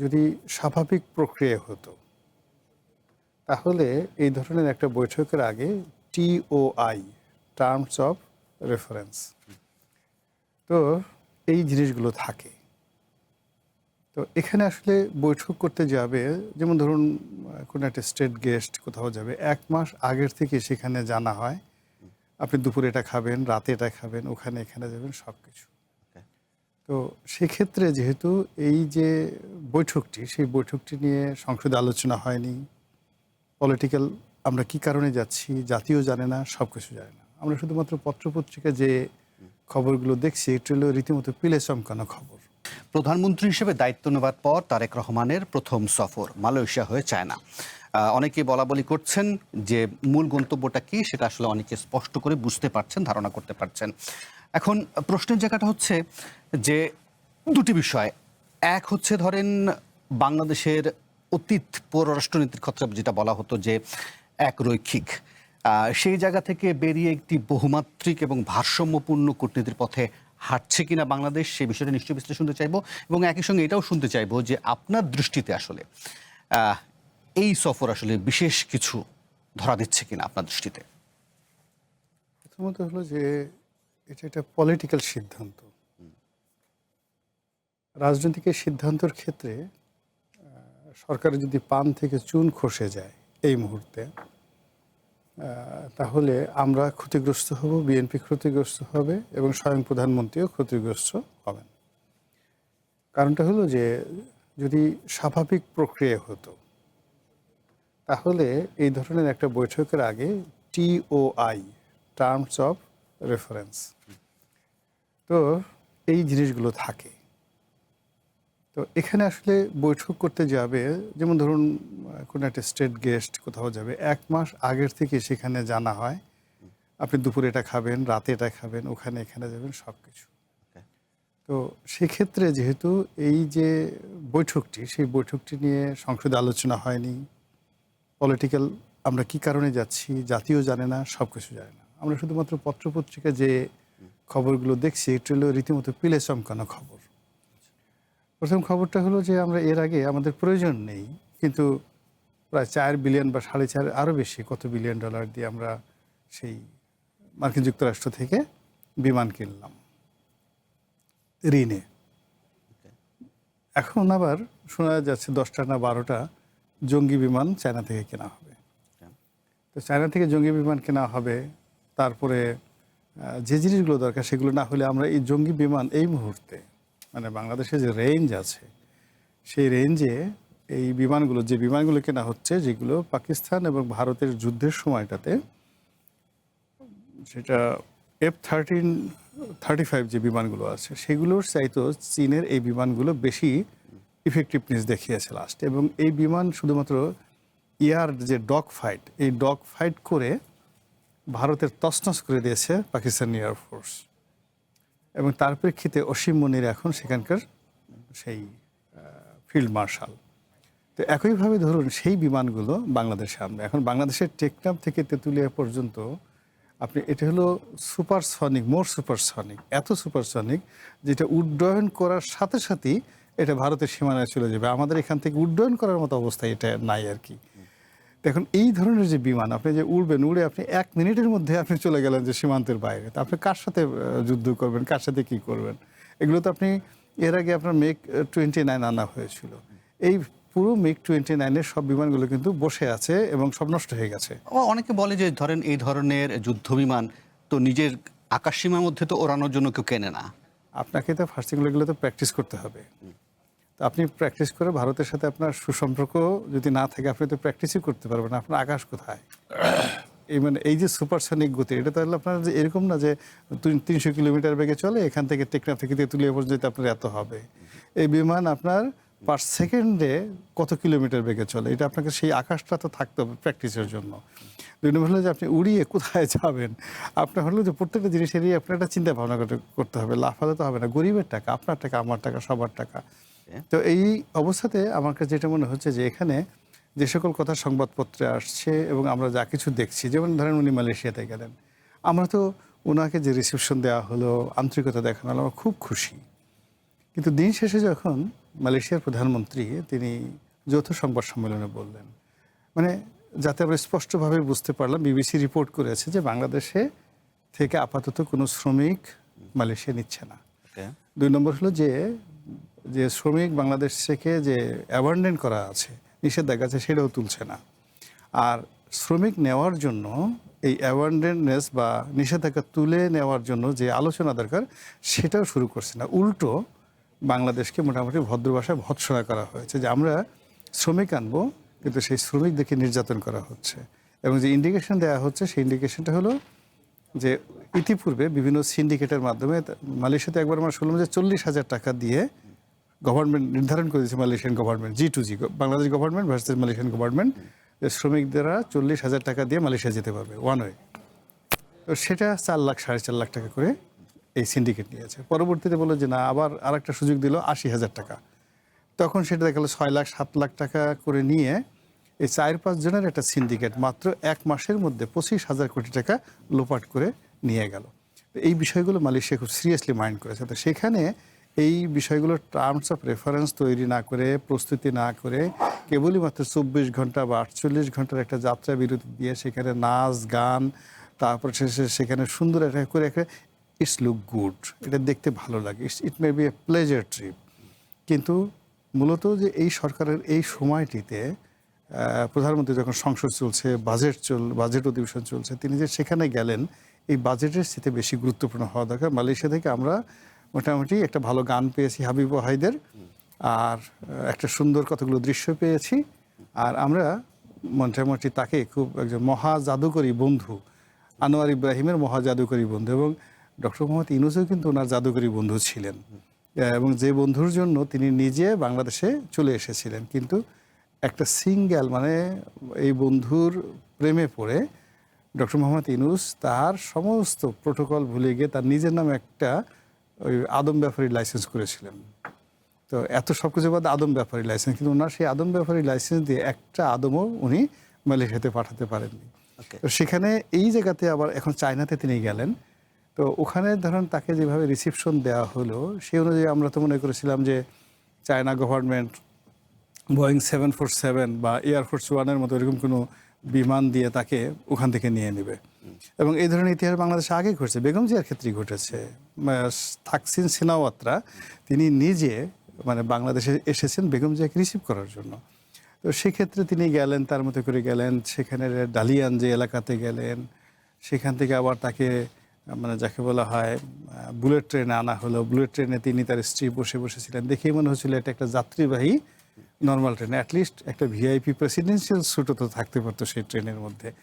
যদি স্বাভাবিক প্রক্রিয়া হতো তাহলে এই ধরনের একটা বৈঠকের আগে টিওআই, টার্মস অফ রেফারেন্স, তো এই জিনিসগুলো থাকে। তো এখানে আসলে বৈঠক করতে যাবে, যেমন ধরুন কোনো একটা স্টেট গেস্ট কোথাও যাবে, 1 মাস আগের থেকে সেখানে জানা হয় আপনি দুপুরে এটা খাবেন, রাতে এটা খাবেন, ওখানে এখানে যাবেন, সব কিছু। তো সেক্ষেত্রে যেহেতু এই যে বৈঠকটি, সেই বৈঠকটি নিয়ে সংসদে আলোচনা হয়নি, পলিটিক্যাল, আমরা কি কারণে যাচ্ছি জাতিও জানে না, সব কিছু জানে না। আমরা শুধুমাত্র পত্রপত্রিকা যে খবরগুলো দেখছি, এটা হলো রীতিমতো পিলে চমকানো খবর। প্রধানমন্ত্রী হিসেবে দায়িত্ব নেওয়ার পর তারেক রহমানের প্রথম সফর মালয়েশিয়া হয়ে চায়না। অনেকে বলাবলি করছেন যে মূল গন্তব্যটা কি সেটা আসলে অনেকে স্পষ্ট করে বুঝতে পারছেন, ধারণা করতে পারছেন। এখন প্রশ্নের জায়গাটা হচ্ছে যে দুটি বিষয়। এক হচ্ছে ধরেন বাংলাদেশের অতীত পররাষ্ট্রনীতির কথা যেটা বলা হতো যে একরৈখিক, সেই জায়গা থেকে বেরিয়ে একটি বহুমাত্রিক এবং ভারসাম্যপূর্ণ কূটনীতির পথে হাঁটছে কিনা বাংলাদেশ, সেই বিষয়টা নিশ্চয়ই বিশ্লেষণ শুনতে চাইবো। এবং একই সঙ্গে এটাও শুনতে চাইবো যে আপনার দৃষ্টিতে আসলে এই সফর আসলে বিশেষ কিছু ধরা দিচ্ছে কিনা আপনার দৃষ্টিতে। প্রথমত হলো যে এটা একটা পলিটিক্যাল সিদ্ধান্ত। রাজনৈতিক এই সিদ্ধান্তের ক্ষেত্রে সরকারের যদি পান থেকে চুন খসে যায় এই মুহূর্তে, তাহলে আমরা ক্ষতিগ্রস্ত হব, বিএনপি ক্ষতিগ্রস্ত হবে এবং স্বয়ং প্রধানমন্ত্রীও ক্ষতিগ্রস্ত হবেন। কারণটা হলো যে যদি স্বাভাবিক প্রক্রিয়া হতো তাহলে এই ধরনের একটা বৈঠকের আগে টিওআই, টার্মস অফ রেফারেন্স, তো এই জিনিসগুলো থাকে। তো এখানে আসলে বৈঠক করতে যাবে, যেমন ধরুন কোনো একটা স্টেট গেস্ট কোথাও যাবে, 1 মাস আগের থেকে সেখানে জানা হয় আপনি দুপুরে এটা খাবেন, রাতে এটা খাবেন, ওখানে এখানে যাবেন, সব কিছু। তো সেক্ষেত্রে যেহেতু এই যে বৈঠকটি, সেই বৈঠকটি নিয়ে সংসদে আলোচনা হয়নি, পলিটিক্যাল, আমরা কি কারণে যাচ্ছি জাতিও জানে না, সব কিছু জানে না। আমরা শুধুমাত্র পত্রপত্রিকা যে খবরগুলো দেখছি, এটা হলো রীতিমতো পিলে চমকানো খবর। প্রথম খবরটা হলো যে আমরা এর আগে আমাদের প্রয়োজন নেই, কিন্তু প্রায় 4 বিলিয়ন বা 4.5 আরও বেশি কত বিলিয়ন ডলার দিয়ে আমরা সেই মার্কিন যুক্তরাষ্ট্র থেকে বিমান কিনলাম ঋণে। এখন আবার শোনা যাচ্ছে 10টা না 12টা জঙ্গি বিমান চায়না থেকে কেনা হবে। তো চায়না থেকে জঙ্গি বিমান কেনা হবে, তারপরে যে জিনিসগুলো দরকার সেগুলো না হলে আমরা এই জঙ্গি বিমান এই মুহূর্তে, মানে বাংলাদেশে যে রেঞ্জ আছে সেই রেঞ্জে এই বিমানগুলো, যে বিমানগুলো কেনা হচ্ছে, যেগুলো পাকিস্তান এবং ভারতের যুদ্ধের সময়টাতে, সেটা F-35 যে বিমানগুলো আছে সেগুলোর চাইতো চীনের এই বিমানগুলো বেশি ইফেক্টিভনেস দেখিয়েছে লাস্ট। এবং এই বিমান শুধুমাত্র এয়ার যে ডগ ফাইট, এই ডগ ফাইট করে ভারতের তছনছ করে দিয়েছে পাকিস্তান এয়ারফোর্স। এবং তার প্রেক্ষিতে অসীম মনির এখন সেখানকার সেই ফিল্ড মার্শাল। তো একইভাবে ধরুন সেই বিমানগুলো বাংলাদেশে আনবে। এখন বাংলাদেশের টেকনাফ থেকে তেঁতুলিয়া পর্যন্ত আপনি, এটা হলো সুপারসনিক, মোর সুপারসনিক, এত সুপারসনিক যেটা উড্ডয়ন করার সাথে সাথেই এটা ভারতের সীমানায় চলে যাবে। আমাদের এখান থেকে উড্ডয়ন করার মতো অবস্থায় এটা নাই আর কি। দেখুন এই ধরনের যে বিমান, আপনি যে উড়বেন, উড়ে আপনি 1 মিনিটের মধ্যে আপনি চলে গেলেন যে সীমান্তের বাইরে, তা আপনি কার সাথে যুদ্ধ করবেন, কার সাথে কী করবেন? এগুলো তো আপনি, এর আগে আপনার MiG-29 আনা হয়েছিল। এই পুরো MiG-29-এর সব বিমানগুলো কিন্তু বসে আছে এবং সব নষ্ট হয়ে গেছে। অনেকে বলে যে ধরেন এই ধরনের যুদ্ধ বিমান তো নিজের আকাশসীমার মধ্যে তো ওড়ানোর জন্য কেউ কেনে না। আপনাকে তো ফার্স্ট এগুলো তো প্র্যাকটিস করতে হবে। তো আপনি প্র্যাকটিস করে, ভারতের সাথে আপনার সুসম্পর্ক যদি না থাকে, আপনি তো প্র্যাকটিসই করতে পারবেন না। আপনার আকাশ কোথায়? এই মানে এই যে সুপারসনিক গতি, এটা তাহলে আপনার যে এরকম না যে 300 কিলোমিটার বেগে চলে, এখান থেকে টেকনাফ থেকে তেঁতুলিয়া পর্যন্ত যেতে আপনার এত হবে। এই বিমান আপনার পার সেকেন্ডে কত কিলোমিটার বেগে চলে, এটা আপনাকে সেই আকাশটা তো থাকতে হবে প্র্যাকটিসের জন্য। 2 নম্বর হলো যে আপনি উড়িয়ে কোথায় যাবেন, আপনার হলো যে প্রত্যেকটা জিনিসেরই আপনার একটা চিন্তা ভাবনা করতে হবে। লাফালে তো হবে না, গরিবের টাকা, আপনার টাকা, আমার টাকা, সবার টাকা। তো এই অবস্থাতে আমার কাছে যেটা মনে হচ্ছে যে এখানে যে সকল কথা সংবাদপত্রে আসছে এবং আমরা যা কিছু দেখছি, যেমন ধরেন উনি মালয়েশিয়াতে গেলেন, আমরা তো ওনাকে যে রিসেপশন দেওয়া হলো, আন্তরিকতা দেখানো হলো, আমরা খুব খুশি। কিন্তু দিন শেষে যখন মালয়েশিয়ার প্রধানমন্ত্রী তিনি যৌথ সংবাদ সম্মেলনে বললেন, মানে যাতে আমরা স্পষ্টভাবে বুঝতে পারলাম, বিবিসি রিপোর্ট করেছে যে বাংলাদেশে থেকে আপাতত কোনো শ্রমিক মালয়েশিয়া নিচ্ছে না। দুই নম্বর হলো যে যে শ্রমিক বাংলাদেশ থেকে যে অ্যাবান্ডেন করা আছে, নিষেধাজ্ঞা আছে, সেটাও তুলছে না। আর শ্রমিক নেওয়ার জন্য এই অ্যাবান্ডেননেস বা নিষেধাজ্ঞা তুলে নেওয়ার জন্য যে আলোচনা দরকার সেটাও শুরু করছে না। উল্টো বাংলাদেশকে মোটামুটি ভদ্র ভাষায় ভৎসনা করা হয়েছে যে আমরা শ্রমিক আনবো, কিন্তু সেই শ্রমিকদেরকে নির্যাতন করা হচ্ছে। এবং যে ইন্ডিকেশন দেওয়া হচ্ছে সেই ইন্ডিকেশনটা হলো যে ইতিপূর্বে বিভিন্ন সিন্ডিকেটের মাধ্যমে মালয়েশিয়াতে একবার আমরা শুনলাম যে 40,000 টাকা দিয়ে গভর্নমেন্ট নির্ধারণ করে দিয়েছে, Malaysian government, G2G, Bangladesh government versus Malaysian government, যে শ্রমিকদেরা 40,000 টাকা দিয়ে মালয়েশিয়া যেতে পারবে ওয়ান ওয়ে। তো সেটা 4 লাখ 4.5 লাখ টাকা করে এই সিন্ডিকেট নিয়েছে। পরবর্তীতে বললো যে না, আবার আরেকটা সুযোগ দিল 80,000 টাকা। তখন সেটা দেখা গেলো 6 লাখ 7 লাখ টাকা করে নিয়ে এই 4-5 জনের একটা সিন্ডিকেট মাত্র 1 মাসের মধ্যে 25,000 কোটি টাকা লোপাট করে নিয়ে গেল। এই বিষয়গুলো মালয়েশিয়া খুব সিরিয়াসলি মাইন্ড করেছে। তো সেখানে এই বিষয়গুলোর টার্মস অফ রেফারেন্স তৈরি না করে, প্রস্তুতি না করে, কেবলই মাত্র 24 ঘন্টা বা 48 ঘন্টার একটা যাত্রা বিরতি দিয়ে সেখানে নাচ গান, তারপর সেখানে সুন্দর একটা করে একটা ইটস লুক গুড, এটা দেখতে ভালো লাগে, it may be a pleasure trip. কিন্তু মূলত যে এই সরকারের এই সময়টিতে প্রধানমন্ত্রী যখন সংসদ চলছে, বাজেট অধিবেশন চলছে, তিনি যে সেখানে গেলেন, এই বাজেটের সাথে বেশি গুরুত্বপূর্ণ হওয়া দরকার। মালয়েশিয়া থেকে আমরা মোটামুটি একটা ভালো গান পেয়েছি হাবিব ওয়াহিদের, আর একটা সুন্দর কতগুলো দৃশ্য পেয়েছি, আর আমরা মোটামুটি তাকে খুব একজন মহা জাদুকরী বন্ধু, আনোয়ার ইব্রাহিমের মহা জাদুকরী বন্ধু, এবং ডক্টর মোহাম্মদ ইউনূসও কিন্তু ওনার জাদুকরী বন্ধু ছিলেন, এবং যে বন্ধুর জন্য তিনি নিজে বাংলাদেশে চলে এসেছিলেন। কিন্তু একটা সিঙ্গেল মানে এই বন্ধুর প্রেমে পড়ে ডক্টর মোহাম্মদ ইউনূস তার সমস্ত প্রোটোকল ভুলে গিয়ে তার নিজের নামে একটা ওই আদম ব্যাপারী লাইসেন্স করেছিলেন। তো এত সব কিছু বাদ আদম ব্যাপারী লাইসেন্স, কিন্তু ওনার সেই আদম ব্যাপারী লাইসেন্স দিয়ে একটা আদমও উনি মালয়েশিয়াতে পাঠাতে পারেননি। তো সেখানে এই জায়গাতে আবার এখন চায়নাতে তিনি গেলেন। তো ওখানে ধরেন তাকে যেভাবে রিসিপশন দেওয়া হলো সেই অনুযায়ী আমরা তো মনে করেছিলাম যে চায়না গভর্নমেন্ট বোয়িং 747 বা এয়ারফোর্স ওয়ানের মতো এরকম কোনো বিমান দিয়ে তাকে ওখান থেকে নিয়ে নেবে। এবং এই ধরনের ইতিহাস বাংলাদেশে আগে ঘটেছে, বেগম জিয়ার ক্ষেত্রেই ঘটেছে। থাকসিন সিনাওয়াত্রা তিনি নিজে মানে বাংলাদেশে এসেছেন বেগম জিয়াকে রিসিভ করার জন্য। তো সেক্ষেত্রে তিনি গেলেন, তার মতো করে গেলেন, সেখানে ডালিয়ান যে এলাকাতে গেলেন, সেখান থেকে আবার তাকে মানে যাকে বলা হয় বুলেট ট্রেনে আনা হলো। বুলেট ট্রেনে তিনি তার স্ত্রী বসেছিলেন, দেখেই মনে হচ্ছিল এটা একটা যাত্রীবাহী নর্মাল ট্রেন, অ্যাটলিস্ট একটা ভিআইপি প্রেসিডেন্সিয়াল স্যুটও তো থাকতে পারতো সেই ট্রেনের মধ্যে।